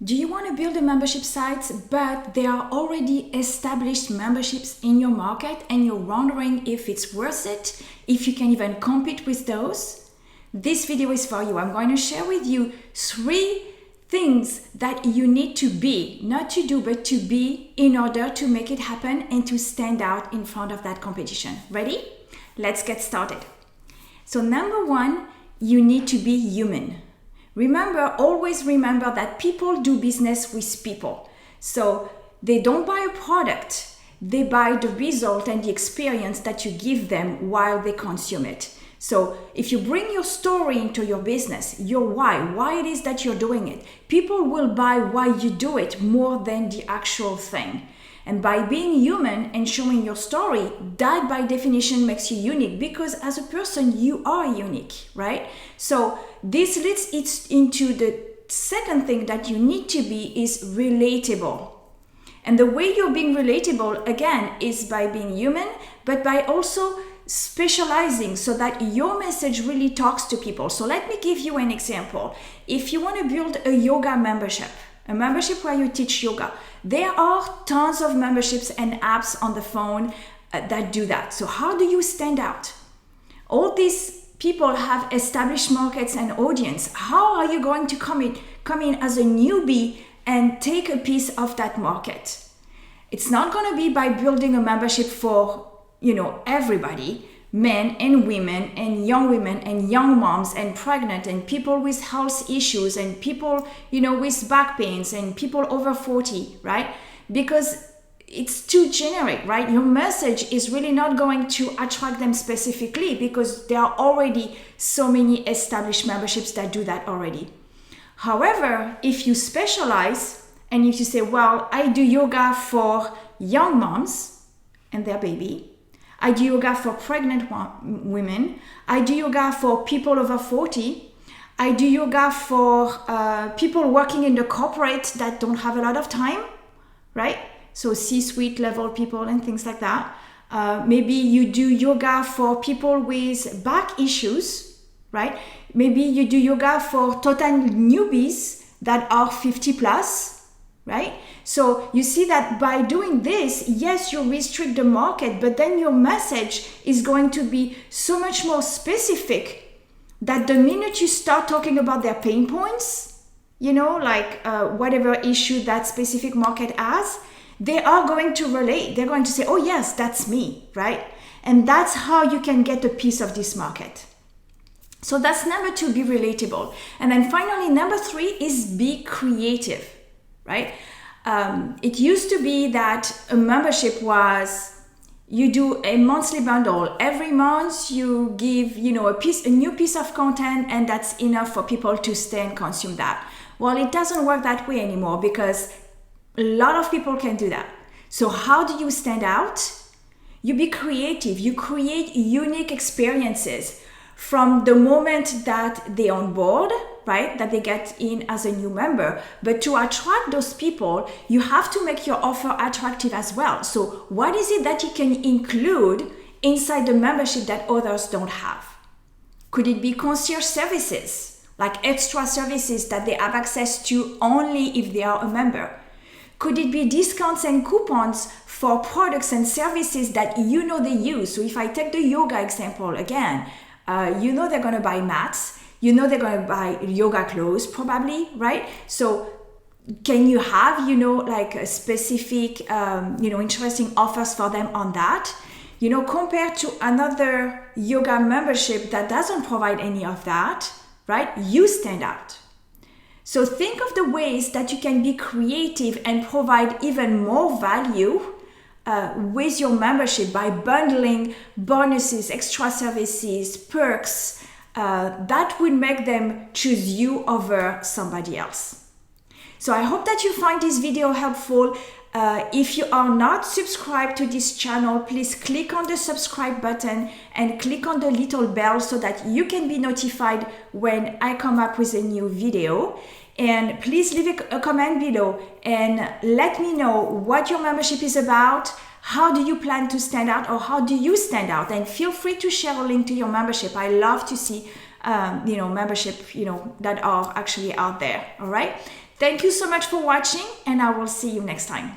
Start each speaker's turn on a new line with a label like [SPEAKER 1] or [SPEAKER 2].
[SPEAKER 1] Do you want to build a membership site, but there are already established memberships in your market and you're wondering if it's worth it, if you can even compete with those? This video is for you. I'm going to share with you 3 things that you need to be, not to do, but to be in order to make it happen and to stand out in front of that competition. Ready? Let's get started. So number 1, you need to be human. Always remember that people do business with people. So they don't buy a product, they buy the result and the experience that you give them while they consume it. So if you bring your story into your business, your why it is that you're doing it, people will buy why you do it more than the actual thing. And by being human and showing your story, that by definition makes you unique, because as a person, you are unique, right? So this leads it into the second thing that you need to be is relatable. And the way you're being relatable, again, is by being human, but by also specializing so that your message really talks to people. So let me give you an example. If you want to build a yoga membership, a membership where you teach yoga, there are tons of memberships and apps on the phone that do that. So how do you stand out? All these people have established markets and audience. How are you going to come in as a newbie and take a piece of that market? It's not going to be by building a membership for, everybody, men and women and young moms and pregnant and people with health issues and people, with back pains and people over 40, right? Because it's too generic, right? Your message is really not going to attract them specifically because there are already so many established memberships that do that already. However, if you specialize and if you say, well, I do yoga for young moms and their baby, I do yoga for pregnant women, I do yoga for people over 40, I do yoga for people working in the corporate that don't have a lot of time, right? So C-suite level people and things like that. Maybe you do yoga for people with back issues, right? Maybe you do yoga for total newbies that are 50 plus, right? So you see that by doing this, yes, you restrict the market, but then your message is going to be so much more specific that the minute you start talking about their pain points, whatever issue that specific market has, they are going to relate. They're going to say, oh yes, that's me, right? And that's how you can get a piece of this market. So that's number 2, be relatable. And then finally, number 3 is be creative, right? It used to be that a membership was you do a monthly bundle. Every month you give, a new piece of content, and that's enough for people to stay and consume that. Well, it doesn't work that way anymore because a lot of people can do that. So how do you stand out? You be creative. You create unique experiences from the moment that they on board, right? That they get in as a new member. But to attract those people, you have to make your offer attractive as well. So what is it that you can include inside the membership that others don't have? Could it be concierge services, like extra services that they have access to only if they are a member? Could it be discounts and coupons for products and services that they use? So if I take the yoga example again, they're going to buy mats, they're going to buy yoga clothes probably, right? So can you have, a specific, interesting offers for them on that? Compared to another yoga membership that doesn't provide any of that, right? You stand out. So think of the ways that you can be creative and provide even more value with your membership by bundling bonuses, extra services, perks, that would make them choose you over somebody else. So I hope that you find this video helpful. If you are not subscribed to this channel, please click on the subscribe button and click on the little bell so that you can be notified when I come up with a new video. And please leave a comment below and let me know what your membership is about. How do you plan to stand out, or how do you stand out? And feel free to share a link to your membership. I love to see membership that are actually out there. All right. Thank you so much for watching, and I will see you next time.